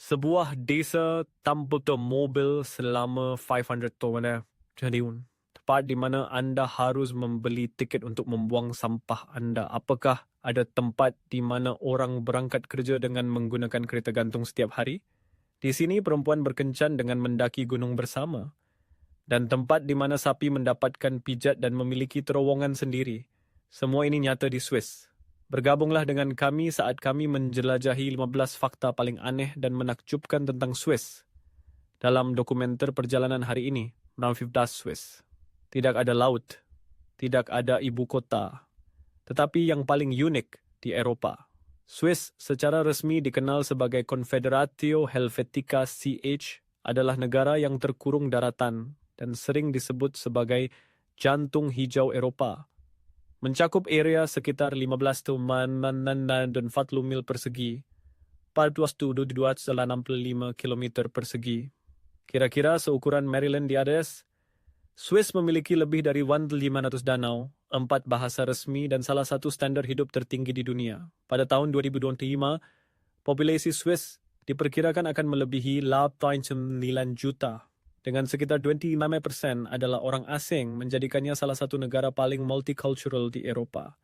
Sebuah desa tanpa mobil selama 500 tahun jadi tempat di mana anda harus membeli tiket untuk membuang sampah anda. Apakah ada tempat di mana orang berangkat kerja dengan menggunakan kereta gantung setiap hari? Di sini perempuan berkencan dengan mendaki gunung bersama. Dan tempat di mana sapi mendapatkan pijat dan memiliki terowongan sendiri. Semua ini nyata di Swiss. Bergabunglah dengan kami saat kami menjelajahi 15 fakta paling aneh dan menakjubkan tentang Swiss dalam dokumenter perjalanan hari ini, Raumschiff Swiss. Tidak ada laut, tidak ada ibu kota, tetapi yang paling unik di Eropa. Swiss secara resmi dikenal sebagai Confederatio Helvetica CH adalah negara yang terkurung daratan dan sering disebut sebagai jantung hijau Eropa. Mencakup area sekitar 15,40 mil persegi, 42,265 km persegi. Kira-kira seukuran Maryland di atas. Swiss memiliki lebih dari 1,500 danau, 4 bahasa resmi dan salah satu standar hidup tertinggi di dunia. Pada tahun 2025, populasi Swiss diperkirakan akan melebihi 8,9 juta. Dengan sekitar 25% adalah orang asing, menjadikannya salah satu negara paling multicultural di Eropa.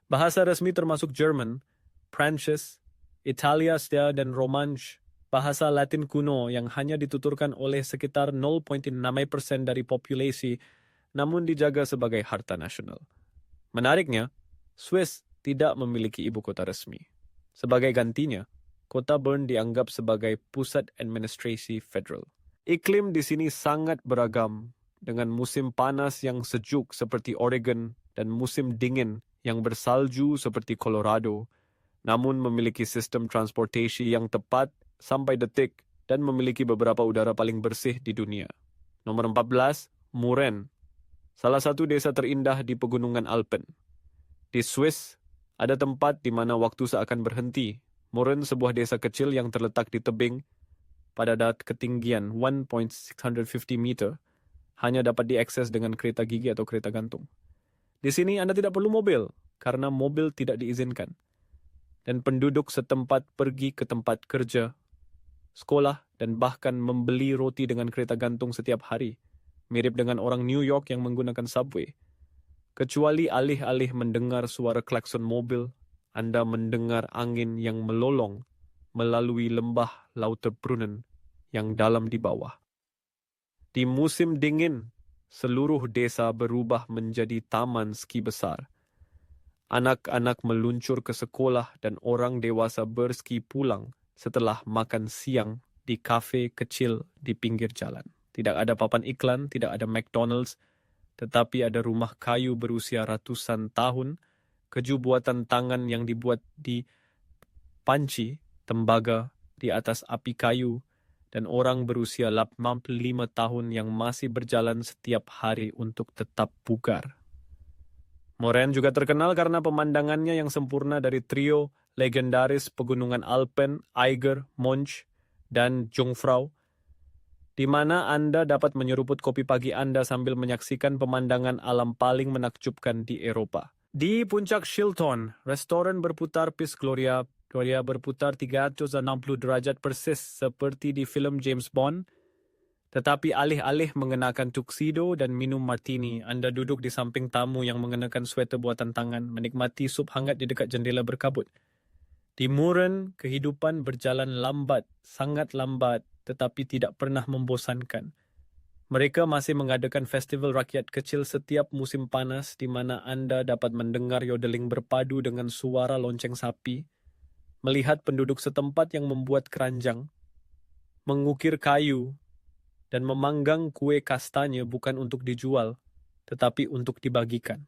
Bahasa resmi termasuk Jerman, Prancis, Italia dan Romansh, bahasa Latin kuno yang hanya dituturkan oleh sekitar 0,6% dari populasi, namun dijaga sebagai harta nasional. Menariknya, Swiss tidak memiliki ibu kota resmi. Sebagai gantinya, kota Bern dianggap sebagai pusat administrasi federal. Iklim di sini sangat beragam, dengan musim panas yang sejuk seperti Oregon dan musim dingin yang bersalju seperti Colorado, namun memiliki sistem transportasi yang tepat sampai detik dan memiliki beberapa udara paling bersih di dunia. Nomor 14, Muren, salah satu desa terindah di pegunungan Alpen. Di Swiss, ada tempat di mana waktu seakan berhenti. Muren, sebuah desa kecil yang terletak di tebing pada ketinggian 1,650 meter, hanya dapat diakses dengan kereta gigi atau kereta gantung. Di sini Anda tidak perlu mobil, karena mobil tidak diizinkan. Dan penduduk setempat pergi ke tempat kerja, sekolah, dan bahkan membeli roti dengan kereta gantung setiap hari, mirip dengan orang New York yang menggunakan subway. Kecuali alih-alih mendengar suara klakson mobil, Anda mendengar angin yang melolong melalui lembah Lauterbrunnen yang dalam di bawah. Di musim dingin, seluruh desa berubah menjadi taman ski besar. Anak-anak meluncur ke sekolah dan orang dewasa berski pulang setelah makan siang di kafe kecil di pinggir jalan. Tidak ada papan iklan, tidak ada McDonald's, tetapi ada rumah kayu berusia ratusan tahun, keju buatan tangan yang dibuat di panci, tembaga, di atas api kayu, dan orang berusia 85 tahun yang masih berjalan setiap hari untuk tetap bugar. Moren juga terkenal karena pemandangannya yang sempurna dari trio legendaris pegunungan Alpen, Eiger, Monch, dan Jungfrau, di mana Anda dapat menyeruput kopi pagi Anda sambil menyaksikan pemandangan alam paling menakjubkan di Eropa. Di puncak Shilton, restoran berputar Pis Gloria berputar 360 derajat persis seperti di film James Bond, tetapi alih-alih mengenakan tuxedo dan minum martini, Anda duduk di samping tamu yang mengenakan sweater buatan tangan, menikmati sup hangat di dekat jendela berkabut. Di Muren, kehidupan berjalan lambat, sangat lambat, tetapi tidak pernah membosankan. Mereka masih mengadakan festival rakyat kecil setiap musim panas di mana Anda dapat mendengar yodeling berpadu dengan suara lonceng sapi, melihat penduduk setempat yang membuat keranjang, mengukir kayu, dan memanggang kue kastanya bukan untuk dijual, tetapi untuk dibagikan.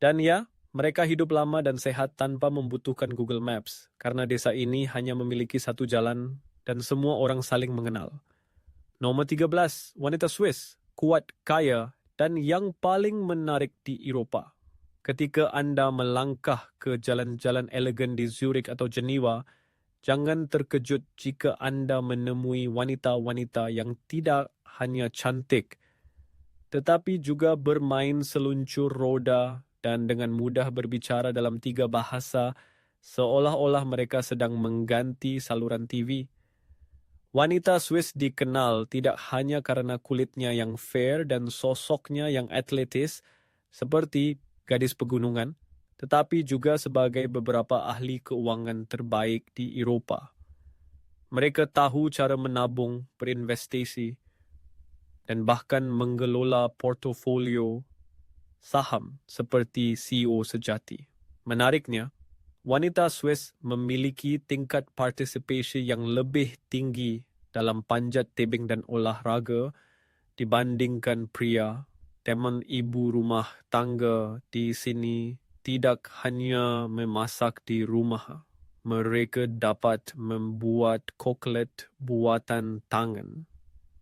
Dan ya, mereka hidup lama dan sehat tanpa membutuhkan Google Maps, karena desa ini hanya memiliki satu jalan dan semua orang saling mengenal. Nomor 13, wanita Swiss, kuat, kaya, dan yang paling menarik di Eropa. Ketika Anda melangkah ke jalan-jalan elegan di Zurich atau Geneva, jangan terkejut jika Anda menemui wanita-wanita yang tidak hanya cantik, tetapi juga bermain seluncur roda dan dengan mudah berbicara dalam 3 bahasa, seolah-olah mereka sedang mengganti saluran TV. Wanita Swiss dikenal tidak hanya karena kulitnya yang fair dan sosoknya yang atletis seperti gadis pegunungan, tetapi juga sebagai beberapa ahli keuangan terbaik di Eropah. Mereka tahu cara menabung, berinvestasi, dan bahkan mengelola portofolio saham seperti CEO sejati. Menariknya, wanita Swiss memiliki tingkat partisipasi yang lebih tinggi dalam panjat tebing dan olahraga dibandingkan pria. Teman ibu rumah tangga di sini tidak hanya memasak di rumah. Mereka dapat membuat koklet buatan tangan,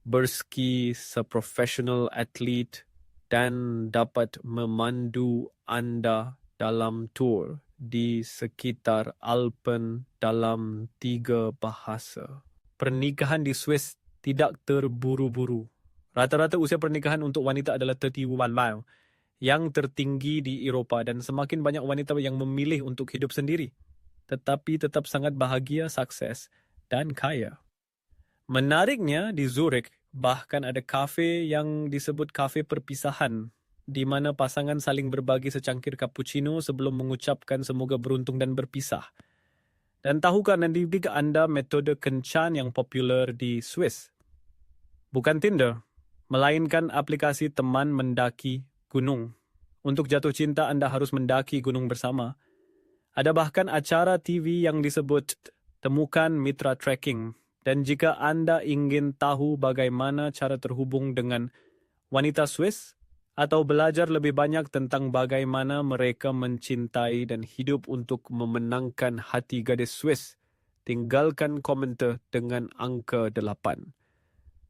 berski seprofesional atlet, dan dapat memandu Anda dalam tur di sekitar Alpen dalam 3 bahasa. Pernikahan di Swiss tidak terburu-buru. Rata-rata usia pernikahan untuk wanita adalah 31 tahun, yang tertinggi di Eropah, dan semakin banyak wanita yang memilih untuk hidup sendiri, tetapi tetap sangat bahagia, sukses, dan kaya. Menariknya, di Zurich, bahkan ada kafe yang disebut kafe perpisahan, di mana pasangan saling berbagi secangkir cappuccino sebelum mengucapkan semoga beruntung dan berpisah. Dan tahukah nanti Anda metode kencan yang populer di Swiss? Bukan Tinder, melainkan aplikasi teman mendaki gunung. Untuk jatuh cinta, Anda harus mendaki gunung bersama. Ada bahkan acara TV yang disebut Temukan Mitra Trekking. Dan jika Anda ingin tahu bagaimana cara terhubung dengan wanita Swiss, atau belajar lebih banyak tentang bagaimana mereka mencintai dan hidup untuk memenangkan hati gadis Swiss, tinggalkan komentar dengan angka 8.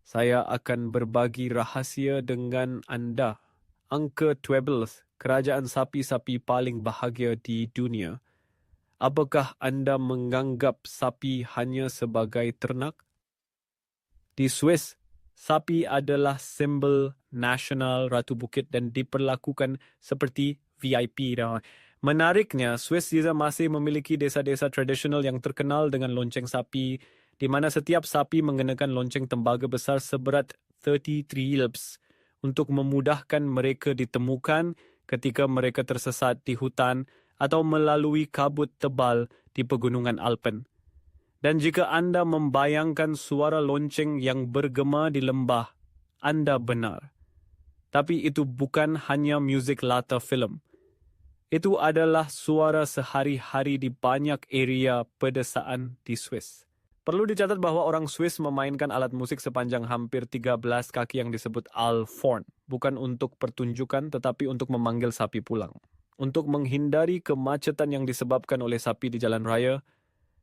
Saya akan berbagi rahasia dengan Anda. Angka 12, kerajaan sapi-sapi paling bahagia di dunia. Apakah Anda menganggap sapi hanya sebagai ternak? Di Swiss, sapi adalah simbol nasional Ratu Bukit dan diperlakukan seperti VIP. Menariknya, Swiss juga masih memiliki desa-desa tradisional yang terkenal dengan lonceng sapi, di mana setiap sapi mengenakan lonceng tembaga besar seberat 33 Libs untuk memudahkan mereka ditemukan ketika mereka tersesat di hutan atau melalui kabut tebal di pegunungan Alpen. Dan jika Anda membayangkan suara lonceng yang bergema di lembah, Anda benar. Tapi itu bukan hanya muzik latar film. Itu adalah suara sehari-hari di banyak area pedesaan di Swiss. Perlu dicatat bahwa orang Swiss memainkan alat musik sepanjang hampir 13 kaki yang disebut Alphorn, bukan untuk pertunjukan tetapi untuk memanggil sapi pulang. Untuk menghindari kemacetan yang disebabkan oleh sapi di jalan raya,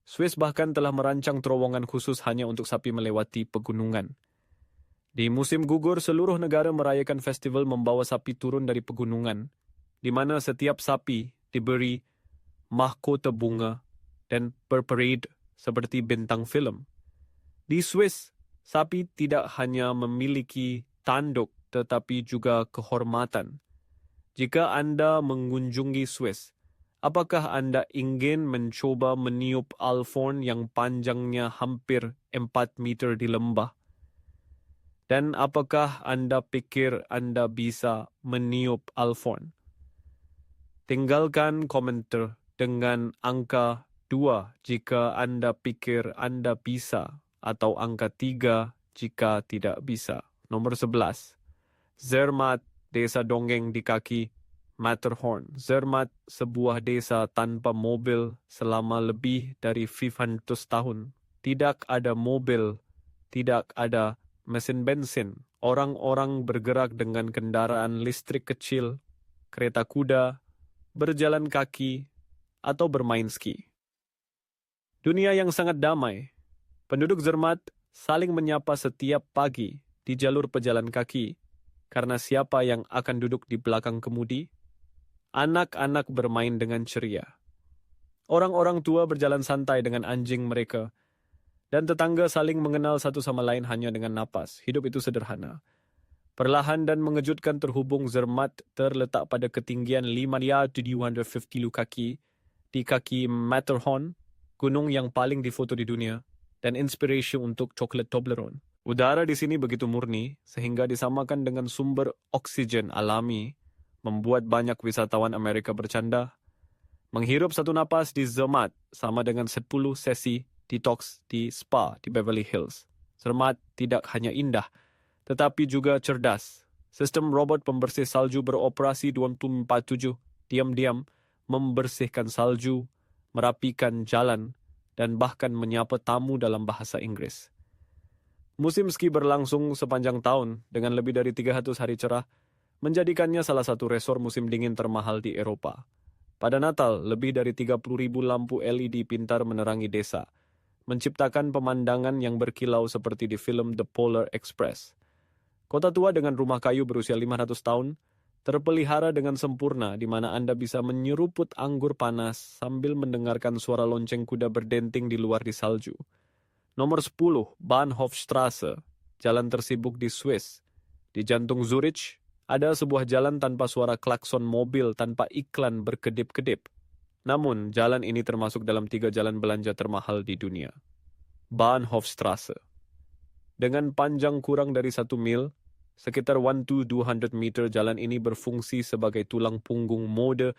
Swiss bahkan telah merancang terowongan khusus hanya untuk sapi melewati pegunungan. Di musim gugur, seluruh negara merayakan festival membawa sapi turun dari pegunungan, di mana setiap sapi diberi mahkota bunga dan berparade seperti bintang film. Di Swiss, sapi tidak hanya memiliki tanduk tetapi juga kehormatan. Jika Anda mengunjungi Swiss, apakah Anda ingin mencoba meniup Alphorn yang panjangnya hampir 4 meter di lembah? Dan apakah Anda pikir Anda bisa meniup Alphorn? Tinggalkan komentar dengan angka 2 jika Anda pikir Anda bisa, atau angka 3 jika tidak bisa. Nomor 11. Zermatt, desa dongeng di kaki Matterhorn. Zermatt, sebuah desa tanpa mobil selama lebih dari 500 tahun. Tidak ada mobil, tidak ada mesin bensin. Orang-orang bergerak dengan kendaraan listrik kecil, kereta kuda, berjalan kaki, atau bermain ski. Dunia yang sangat damai. Penduduk Zermatt saling menyapa setiap pagi di jalur pejalan kaki, karena siapa yang akan duduk di belakang kemudi? Anak-anak bermain dengan ceria. Orang-orang tua berjalan santai dengan anjing mereka, dan tetangga saling mengenal satu sama lain hanya dengan napas. Hidup itu sederhana. Perlahan dan mengejutkan terhubung, Zermatt terletak pada ketinggian 5,250 kaki di kaki Matterhorn, gunung yang paling difoto di dunia, dan inspirasi untuk coklat Toblerone. Udara di sini begitu murni sehingga disamakan dengan sumber oksigen alami, membuat banyak wisatawan Amerika bercanda. Menghirup satu napas di Zermatt sama dengan 10 sesi detox di spa di Beverly Hills. Zermatt tidak hanya indah, tetapi juga cerdas. Sistem robot pembersih salju beroperasi 24/7, diam-diam membersihkan salju, merapikan jalan, dan bahkan menyapa tamu dalam bahasa Inggris. Musim ski berlangsung sepanjang tahun dengan lebih dari 300 hari cerah, menjadikannya salah satu resor musim dingin termahal di Eropa. Pada Natal, lebih dari 30.000 lampu LED pintar menerangi desa, menciptakan pemandangan yang berkilau seperti di film The Polar Express. Kota tua dengan rumah kayu berusia 500 tahun, terpelihara dengan sempurna di mana Anda bisa menyeruput anggur panas sambil mendengarkan suara lonceng kuda berdenting di luar di salju. Nomor 10, Bahnhofstrasse, jalan tersibuk di Swiss. Di jantung Zurich, ada sebuah jalan tanpa suara klakson mobil tanpa iklan berkedip-kedip. Namun, jalan ini termasuk dalam 3 jalan belanja termahal di dunia. Bahnhofstrasse. Dengan panjang kurang dari 1 mil, sekitar 1-200 meter, jalan ini berfungsi sebagai tulang punggung mode,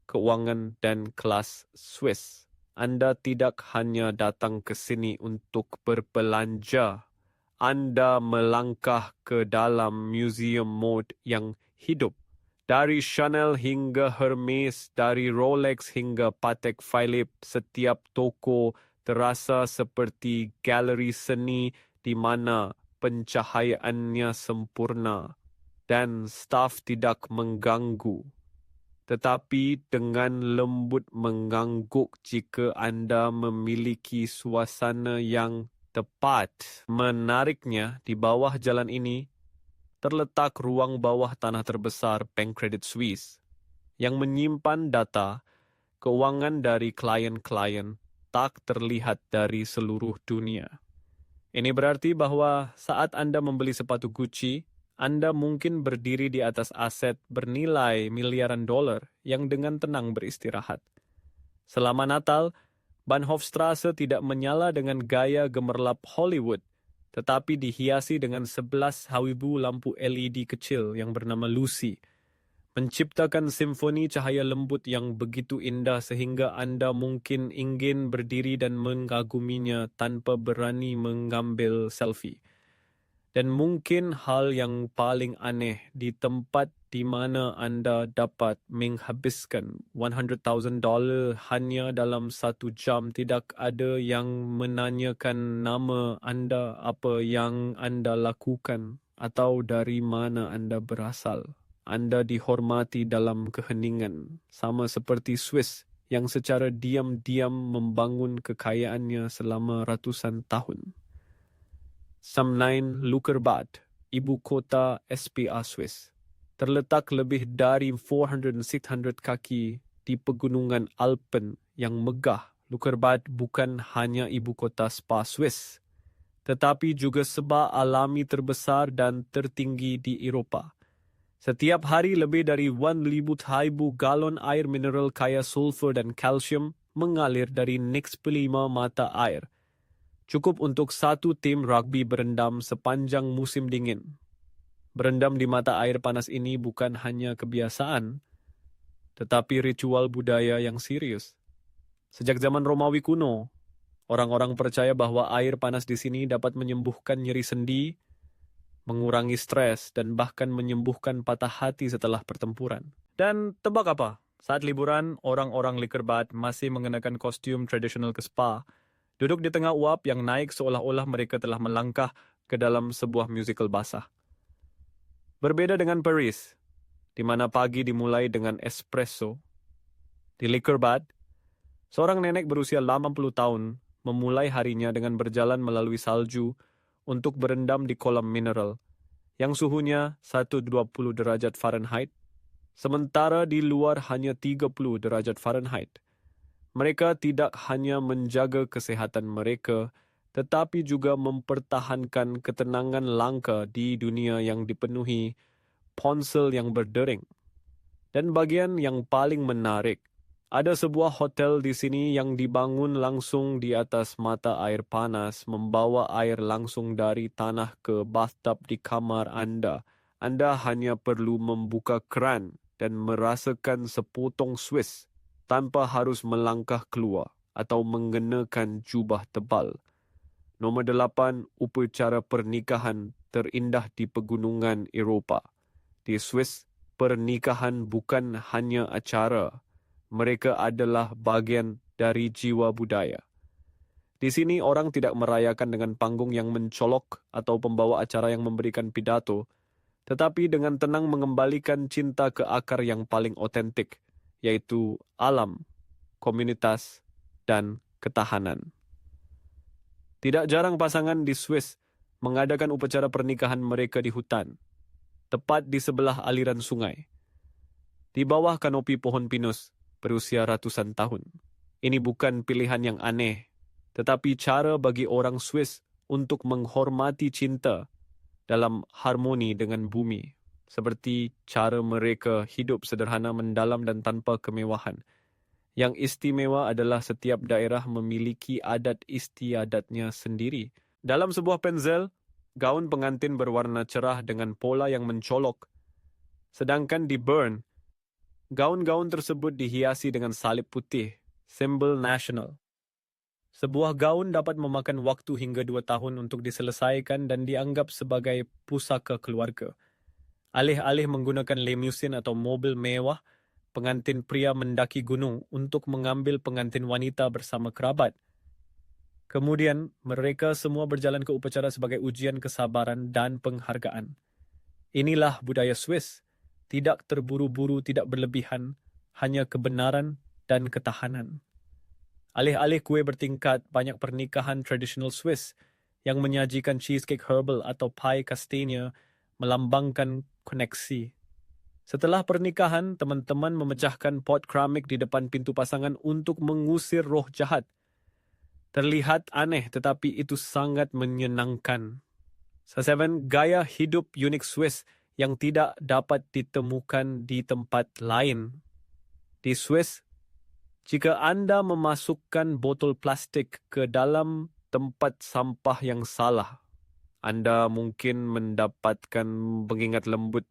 keuangan, dan kelas Swiss. Anda tidak hanya datang ke sini untuk berbelanja, Anda melangkah ke dalam museum mode yang hidup. Dari Chanel hingga Hermes, dari Rolex hingga Patek Philippe, setiap toko terasa seperti galeri seni di mana pencahayaannya sempurna dan staf tidak mengganggu, tetapi dengan lembut mengangguk jika Anda memiliki suasana yang tepat. Menariknya, di bawah jalan ini terletak ruang bawah tanah terbesar Bank Credit Suisse yang menyimpan data keuangan dari klien-klien tak terlihat dari seluruh dunia. Ini berarti bahwa saat Anda membeli sepatu Gucci, Anda mungkin berdiri di atas aset bernilai miliaran dolar yang dengan tenang beristirahat. Selama Natal, Bahnhofstrasse tidak menyala dengan gaya gemerlap Hollywood, tetapi dihiasi dengan 11 hawibu lampu LED kecil yang bernama Lucy, menciptakan simfoni cahaya lembut yang begitu indah sehingga Anda mungkin ingin berdiri dan mengaguminya tanpa berani mengambil selfie. Dan mungkin hal yang paling aneh, di tempat di mana Anda dapat menghabiskan $100,000 hanya dalam 1 jam, tidak ada yang menanyakan nama Anda, apa yang Anda lakukan, atau dari mana Anda berasal. Anda dihormati dalam keheningan, sama seperti Swiss yang secara diam-diam membangun kekayaannya selama ratusan tahun. Samnain Lukerbad, ibu kota SPA Swiss, terletak lebih dari 400-600 kaki di pegunungan Alpen yang megah. Lukerbad bukan hanya ibu kota spa Swiss, tetapi juga spa alami terbesar dan tertinggi di Eropa. Setiap hari lebih dari 1,000 galon air mineral kaya sulfur dan kalsium mengalir dari 5 mata air. Cukup untuk 1 tim rugby berendam sepanjang musim dingin. Berendam di mata air panas ini bukan hanya kebiasaan, tetapi ritual budaya yang serius. Sejak zaman Romawi kuno, orang-orang percaya bahwa air panas di sini dapat menyembuhkan nyeri sendi, mengurangi stres, dan bahkan menyembuhkan patah hati setelah pertempuran. Dan tebak apa? Saat liburan, orang-orang Lukerbad masih mengenakan kostum tradisional ke spa, duduk di tengah uap yang naik seolah-olah mereka telah melangkah ke dalam sebuah musical basah. Berbeda dengan Paris, di mana pagi dimulai dengan espresso. Di Lukerbad, seorang nenek berusia 80 tahun memulai harinya dengan berjalan melalui salju untuk berendam di kolam mineral yang suhunya 120 derajat Fahrenheit, sementara di luar hanya 30 derajat Fahrenheit. Mereka tidak hanya menjaga kesehatan mereka, tetapi juga mempertahankan ketenangan langka di dunia yang dipenuhi ponsel yang berdering. Dan bagian yang paling menarik, Ada sebuah hotel di sini yang dibangun langsung di atas mata air panas, membawa air langsung dari tanah ke bathtub di kamar Anda. Anda hanya perlu membuka keran dan merasakan sepotong Swiss tanpa harus melangkah keluar atau mengenakan jubah tebal. Nomor 8, upacara pernikahan terindah di pegunungan Eropah. Di Swiss, pernikahan bukan hanya acara. Mereka adalah bagian dari jiwa budaya. Di sini orang tidak merayakan dengan panggung yang mencolok atau pembawa acara yang memberikan pidato, tetapi dengan tenang mengembalikan cinta ke akar yang paling otentik, yaitu alam, komunitas, dan ketahanan. Tidak jarang pasangan di Swiss mengadakan upacara pernikahan mereka di hutan, tepat di sebelah aliran sungai, di bawah kanopi pohon pinus berusia ratusan tahun. Ini bukan pilihan yang aneh, tetapi cara bagi orang Swiss untuk menghormati cinta dalam harmoni dengan bumi, seperti cara mereka hidup sederhana, mendalam dan tanpa kemewahan. Yang istimewa adalah setiap daerah memiliki adat istiadatnya sendiri. Dalam sebuah penzel, gaun pengantin berwarna cerah dengan pola yang mencolok, sedangkan di Bern, gaun-gaun tersebut dihiasi dengan salib putih, simbol nasional. Sebuah gaun dapat memakan waktu hingga 2 tahun untuk diselesaikan dan dianggap sebagai pusaka keluarga. Alih-alih menggunakan limousine atau mobil mewah, pengantin pria mendaki gunung untuk mengambil pengantin wanita bersama kerabat. Kemudian, mereka semua berjalan ke upacara sebagai ujian kesabaran dan penghargaan. Inilah budaya Swiss. Tidak terburu-buru, tidak berlebihan, hanya kebenaran dan ketahanan. Alih-alih kue bertingkat, banyak pernikahan tradisional Swiss yang menyajikan cheesecake herbal atau pie castagna melambangkan koneksi. Setelah pernikahan, teman-teman memecahkan pot keramik di depan pintu pasangan untuk mengusir roh jahat. Terlihat aneh, tetapi itu sangat menyenangkan. 7. Gaya hidup unik Swiss yang tidak dapat ditemukan di tempat lain. Di Swiss, jika Anda memasukkan botol plastik ke dalam tempat sampah yang salah, Anda mungkin mendapatkan pengingat lembut